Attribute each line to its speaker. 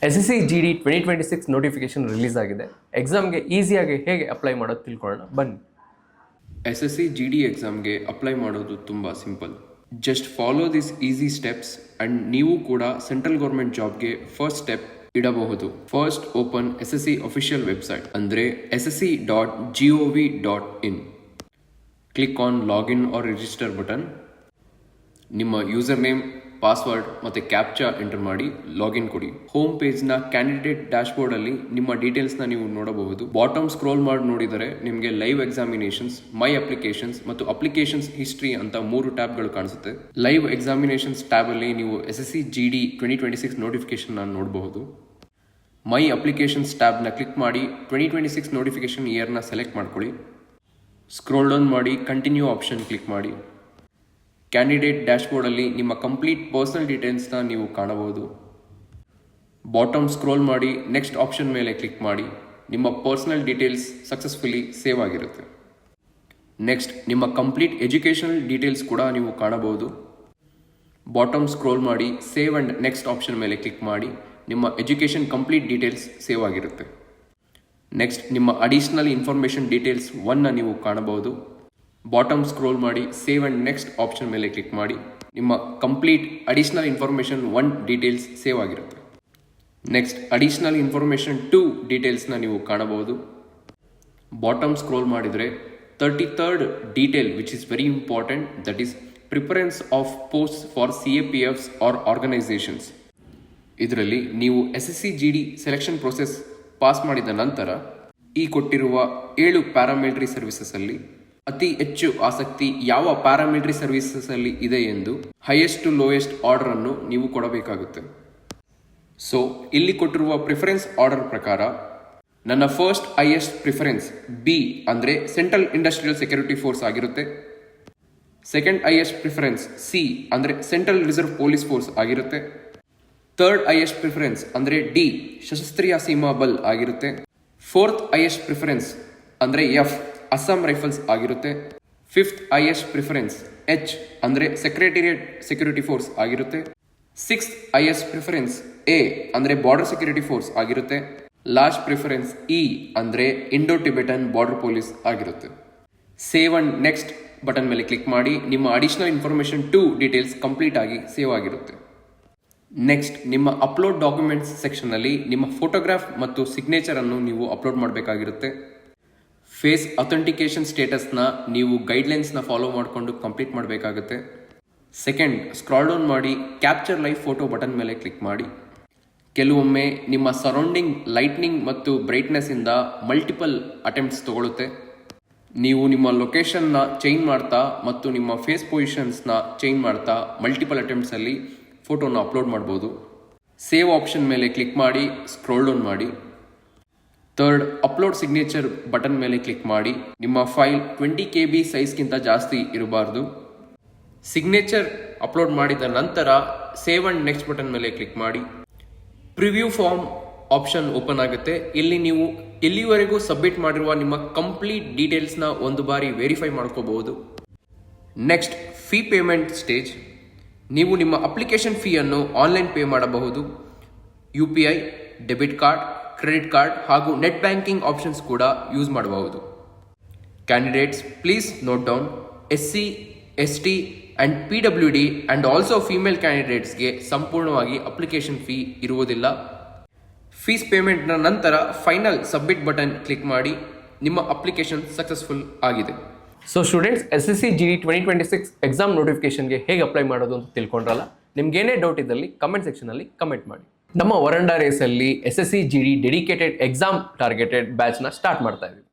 Speaker 1: SSC GD 2026 notification release ಆಗಿದೆ. ಎಕ್ಸಾಮ್ಗೆ ಈಸಿಯಾಗಿ ಹೇಗೆ ಅಪ್ಲೈ ಮಾಡೋದು ತಿಳ್ಕೊಳ್ಳೋಣ ಬನ್ನಿ.
Speaker 2: SSC GD ಎಕ್ಸಾಮ್ಗೆ ಅಪ್ಲೈ ಮಾಡೋದು ತುಂಬ simple. Just follow this easy steps and ನೀವು ಕೂಡ ಸೆಂಟ್ರಲ್ ಗೌರ್ಮೆಂಟ್ ಜಾಬ್ಗೆ ಫಸ್ಟ್ ಸ್ಟೆಪ್ ಇಡಬಹುದು. First open SSC official website ಅಂದರೆ ssc.gov.in. Click on login or register button. ನಿಮ್ಮ ಯೂಸರ್ ನೇಮ್, ಪಾಸ್ವರ್ಡ್ ಮತ್ತು ಕ್ಯಾಪ್ಚಾ ಎಂಟರ್ ಮಾಡಿ ಲಾಗಿನ್ ಕೊಡಿ. ಹೋಮ್ ಪೇಜ್ನ ಕ್ಯಾಂಡಿಡೇಟ್ ಡ್ಯಾಶ್ಬೋರ್ಡ್ ಅಲ್ಲಿ ನಿಮ್ಮ ಡೀಟೇಲ್ಸ್ನ ನೀವು ನೋಡಬಹುದು. ಬಾಟಮ್ ಸ್ಕ್ರೋಲ್ ಮಾಡಿ ನೋಡಿದರೆ ನಿಮಗೆ ಲೈವ್ ಎಕ್ಸಾಮಿನೇಷನ್ಸ್, ಮೈ ಅಪ್ಲಿಕೇಶನ್ಸ್ ಮತ್ತು ಅಪ್ಲಿಕೇಶನ್ಸ್ ಹಿಸ್ಟ್ರಿ ಅಂತ 3 ಟ್ಯಾಬ್ಗಳು ಕಾಣಿಸುತ್ತೆ. ಲೈವ್ ಎಕ್ಸಾಮಿನೇಷನ್ಸ್ ಟ್ಯಾಬ್ ಅಲ್ಲಿ ನೀವು SSC GD 2026 ನೋಟಿಫಿಕೇಶನ್ ನೋಡಬಹುದು. ಮೈ ಅಪ್ಲಿಕೇಶನ್ಸ್ ಟ್ಯಾಬ್ನ ಕ್ಲಿಕ್ ಮಾಡಿ 2026 ನೋಟಿಫಿಕೇಶನ್ ಇಯರ್ನ ಸೆಲೆಕ್ಟ್ ಮಾಡ್ಕೊಳ್ಳಿ. ಸ್ಕ್ರೋಲ್ ಡೌನ್ ಮಾಡಿ ಕಂಟಿನ್ಯೂ ಆಪ್ಷನ್ ಕ್ಲಿಕ್ ಮಾಡಿ. ಕ್ಯಾಂಡಿಡೇಟ್ ಡ್ಯಾಶ್ಬೋರ್ಡಲ್ಲಿ ನಿಮ್ಮ ಕಂಪ್ಲೀಟ್ ಪರ್ಸನಲ್ ಡೀಟೇಲ್ಸ್ನ ನೀವು ಕಾಣಬಹುದು. ಬಾಟಮ್ ಸ್ಕ್ರೋಲ್ ಮಾಡಿ ನೆಕ್ಸ್ಟ್ ಆಪ್ಷನ್ ಮೇಲೆ ಕ್ಲಿಕ್ ಮಾಡಿ. ನಿಮ್ಮ ಪರ್ಸನಲ್ ಡೀಟೇಲ್ಸ್ ಸಕ್ಸಸ್ಫುಲಿ ಸೇವ್ ಆಗಿರುತ್ತೆ. ನೆಕ್ಸ್ಟ್ ನಿಮ್ಮ ಕಂಪ್ಲೀಟ್ ಎಜುಕೇಷನಲ್ ಡೀಟೇಲ್ಸ್ ಕೂಡ ನೀವು ಕಾಣಬಹುದು. ಬಾಟಮ್ ಸ್ಕ್ರೋಲ್ ಮಾಡಿ ಸೇವ್ ಅಂಡ್ ನೆಕ್ಸ್ಟ್ ಆಪ್ಷನ್ ಮೇಲೆ ಕ್ಲಿಕ್ ಮಾಡಿ. ನಿಮ್ಮ ಎಜುಕೇಷನ್ ಕಂಪ್ಲೀಟ್ ಡೀಟೇಲ್ಸ್ ಸೇವ್ ಆಗಿರುತ್ತೆ. ನೆಕ್ಸ್ಟ್ ನಿಮ್ಮ ಅಡಿಷನಲ್ ಇನ್ಫಾರ್ಮೇಷನ್ ಡೀಟೇಲ್ಸ್ 1ನ ನೀವು ಕಾಣಬಹುದು. ಬಾಟಮ್ ಸ್ಕ್ರೋಲ್ ಮಾಡಿ ಸೇವ್ ಅಂಡ್ ನೆಕ್ಸ್ಟ್ ಆಪ್ಷನ್ ಮೇಲೆ ಕ್ಲಿಕ್ ಮಾಡಿ. ನಿಮ್ಮ complete additional information 1 details save ಆಗಿರುತ್ತೆ. ನೆಕ್ಸ್ಟ್ ಅಡಿಷನಲ್ ಇನ್ಫಾರ್ಮೇಷನ್ 2 ಡೀಟೇಲ್ಸ್ನ ನೀವು ಕಾಣಬಹುದು. ಬಾಟಮ್ ಸ್ಕ್ರೋಲ್ ಮಾಡಿದರೆ 33rd detail which is very important, that is preference of post for CAPFs or organisations. ಇದರಲ್ಲಿ ನೀವು SSC GD selection process pass ಮಾಡಿದ ನಂತರ ಈ ಕೊಟ್ಟಿರುವ 7 ಪ್ಯಾರಾಮಿಲಿಟರಿ ಸರ್ವಿಸಸ್ ಅಲ್ಲಿ ಅತಿ ಹೆಚ್ಚು ಆಸಕ್ತಿ ಯಾವ ಪ್ಯಾರಾಮಿಲಿಟರಿ ಸರ್ವಿಸಸ್ ಅಲ್ಲಿ ಇದೆ ಎಂದು ಹೈಯೆಸ್ಟ್ ಟು ಲೋಯೆಸ್ಟ್ ಆರ್ಡರ್ ಅನ್ನು ನೀವು ಕೊಡಬೇಕಾಗುತ್ತೆ. ಸೊ ಇಲ್ಲಿ ಕೊಟ್ಟಿರುವ ಪ್ರಿಫರೆನ್ಸ್ ಆರ್ಡರ್ ಪ್ರಕಾರ ನನ್ನ ಫಸ್ಟ್ ಹೈಯೆಸ್ಟ್ ಪ್ರಿಫರೆನ್ಸ್ B ಅಂದರೆ ಸೆಂಟ್ರಲ್ ಇಂಡಸ್ಟ್ರಿಯಲ್ ಸೆಕ್ಯೂರಿಟಿ ಫೋರ್ಸ್ ಆಗಿರುತ್ತೆ. ಸೆಕೆಂಡ್ ಹೈಯೆಸ್ಟ್ ಪ್ರಿಫರೆನ್ಸ್ C ಅಂದರೆ ಸೆಂಟ್ರಲ್ ರಿಸರ್ವ್ ಪೊಲೀಸ್ ಫೋರ್ಸ್ ಆಗಿರುತ್ತೆ. ಥರ್ಡ್ ಹೈಯೆಸ್ಟ್ ಪ್ರಿಫರೆನ್ಸ್ ಅಂದರೆ D ಸಶಸ್ತ್ರೀಯ ಸೀಮಾ ಬಲ್ ಆಗಿರುತ್ತೆ. ಫೋರ್ತ್ ಹೈಯೆಸ್ಟ್ ಪ್ರಿಫರೆನ್ಸ್ ಅಂದರೆ F ಅಸ್ಸಾಂ ರೈಫಲ್ಸ್ ಆಗಿರುತ್ತೆ. ಫಿಫ್ತ್ ಹೈಯೆಸ್ಟ್ ಪ್ರಿಫರೆನ್ಸ್ H ಅಂದರೆ ಸೆಕ್ರೆಟೇರಿಯಟ್ ಸೆಕ್ಯೂರಿಟಿ ಫೋರ್ಸ್ ಆಗಿರುತ್ತೆ. ಸಿಕ್ಸ್ತ್ ಹೈಯೆಸ್ಟ್ ಪ್ರಿಫರೆನ್ಸ್ A ಅಂದರೆ ಬಾರ್ಡರ್ ಸೆಕ್ಯೂರಿಟಿ ಫೋರ್ಸ್ ಆಗಿರುತ್ತೆ. ಲಾಸ್ಟ್ ಪ್ರಿಫರೆನ್ಸ್ E ಅಂದರೆ ಇಂಡೋ ಟಿಬೆಟನ್ ಬಾರ್ಡರ್ ಪೊಲೀಸ್ ಆಗಿರುತ್ತೆ. ಸೇವ್ ಅಂಡ್ ನೆಕ್ಸ್ಟ್ ಬಟನ್ ಮೇಲೆ ಕ್ಲಿಕ್ ಮಾಡಿ. ನಿಮ್ಮ ಅಡಿಷನಲ್ ಇನ್ಫಾರ್ಮೇಷನ್ 2 ಡೀಟೇಲ್ಸ್ ಕಂಪ್ಲೀಟ್ ಆಗಿ ಸೇವ್ ಆಗಿರುತ್ತೆ. ನೆಕ್ಸ್ಟ್ ನಿಮ್ಮ ಅಪ್ಲೋಡ್ ಡಾಕ್ಯುಮೆಂಟ್ಸ್ ಸೆಕ್ಷನ್ನಲ್ಲಿ ನಿಮ್ಮ ಫೋಟೋಗ್ರಾಫ್ ಮತ್ತು ಸಿಗ್ನೇಚರ್ ಅನ್ನು ನೀವು ಅಪ್ಲೋಡ್ ಮಾಡಬೇಕಾಗಿರುತ್ತೆ. ಫೇಸ್ ಅಥೆಂಟಿಕೇಶನ್ ಸ್ಟೇಟಸ್ನ ನೀವು ಗೈಡ್ಲೈನ್ಸ್ನ ಫಾಲೋ ಮಾಡಿಕೊಂಡು ಕಂಪ್ಲೀಟ್ ಮಾಡಬೇಕಾಗುತ್ತೆ. ಸೆಕೆಂಡ್ ಸ್ಕ್ರಾಲ್ ಡೌನ್ ಮಾಡಿ ಕ್ಯಾಪ್ಚರ್ ಲೈವ್ ಫೋಟೋ ಬಟನ್ ಮೇಲೆ ಕ್ಲಿಕ್ ಮಾಡಿ. ಕೆಲವೊಮ್ಮೆ ನಿಮ್ಮ ಸರೌಂಡಿಂಗ್ ಲೈಟ್ನಿಂಗ್ ಮತ್ತು ಬ್ರೈಟ್ನೆಸ್ ಇಂದ ಮಲ್ಟಿಪಲ್ ಅಟೆಂಪ್ಟ್ಸ್ ತಗೊಳ್ಳುತ್ತೆ. ನೀವು ನಿಮ್ಮ ಲೊಕೇಶನ್ನ ಚೇಂಜ್ ಮಾಡ್ತಾ ಮತ್ತು ನಿಮ್ಮ ಫೇಸ್ ಪೊಸಿಷನ್ಸ್ನ ಚೇಂಜ್ ಮಾಡ್ತಾ ಮಲ್ಟಿಪಲ್ ಅಟೆಂಪ್ಟ್ಸಲ್ಲಿ ಫೋಟೋನ ಅಪ್ಲೋಡ್ ಮಾಡ್ಬೋದು. ಸೇವ್ ಆಪ್ಷನ್ ಮೇಲೆ ಕ್ಲಿಕ್ ಮಾಡಿ ಸ್ಕ್ರೋಲ್ ಡೌನ್ ಮಾಡಿ. ಥರ್ಡ್ ಅಪ್ಲೋಡ್ ಸಿಗ್ನೇಚರ್ ಬಟನ್ ಮೇಲೆ ಕ್ಲಿಕ್ ಮಾಡಿ. ನಿಮ್ಮ ಫೈಲ್ 20 KB ಸೈಜ್ಗಿಂತ ಜಾಸ್ತಿ ಇರಬಾರ್ದು. ಸಿಗ್ನೇಚರ್ ಅಪ್ಲೋಡ್ ಮಾಡಿದ ನಂತರ ಸೇವ್ ಅಂಡ್ ನೆಕ್ಸ್ಟ್ ಬಟನ್ ಮೇಲೆ ಕ್ಲಿಕ್ ಮಾಡಿ. ಪ್ರಿವ್ಯೂ ಫಾರ್ಮ್ ಆಪ್ಷನ್ ಓಪನ್ ಆಗುತ್ತೆ. ಇಲ್ಲಿ ನೀವು ಇಲ್ಲಿವರೆಗೂ ಸಬ್ಮಿಟ್ ಮಾಡಿರುವ ನಿಮ್ಮ ಕಂಪ್ಲೀಟ್ ಡೀಟೇಲ್ಸ್ನ ಒಂದು ಬಾರಿ ವೆರಿಫೈ ಮಾಡ್ಕೋಬಹುದು. Next fee payment stage. ನೀವು ನಿಮ್ಮ ಅಪ್ಲಿಕೇಶನ್ ಫೀಯನ್ನು ಆನ್ಲೈನ್ ಪೇ ಮಾಡಬಹುದು. UPI, debit card, credit card ಹಾಗೂ ನೆಟ್ ಬ್ಯಾಂಕಿಂಗ್ ಆಪ್ಷನ್ಸ್ ಕೂಡ ಯೂಸ್ ಮಾಡಬಹುದು. Candidates please note down, SC, ST and PWD and also female ಕ್ಯಾಂಡಿಡೇಟ್ಸ್ಗೆ ಸಂಪೂರ್ಣವಾಗಿ ಅಪ್ಲಿಕೇಶನ್ ಫೀ ಇರುವುದಿಲ್ಲ. ಫೀಸ್ ಪೇಮೆಂಟ್ನ ನಂತರ ಫೈನಲ್ ಸಬ್ಮಿಟ್ ಬಟನ್ ಕ್ಲಿಕ್ ಮಾಡಿ. ನಿಮ್ಮ ಅಪ್ಲಿಕೇಶನ್ ಸಕ್ಸಸ್ಫುಲ್ ಆಗಿದೆ.
Speaker 1: So students, SSC GD 2026 exam ನೋಟಿಫಿಕೇಶನ್ಗೆ ಹೇಗೆ ಅಪ್ಲೈ ಮಾಡೋದು ಅಂತ ತಿಳ್ಕೊಂಡ್ರಲ್ಲ. ನಿಮ್ಗೇನೇ ಡೌಟ್ ಇದ್ದಲ್ಲಿ ಕಮೆಂಟ್ ಸೆಕ್ಷನಲ್ಲಿ ಕಮೆಂಟ್ ಮಾಡಿ. ನಮ್ಮ ವರಂಡಾ ರೇಸಲ್ಲಿ SSC GD dedicated exam targeted ಬ್ಯಾಚ್ನ ಸ್ಟಾರ್ಟ್ ಮಾಡ್ತಾ ಇದ್ದೀವಿ.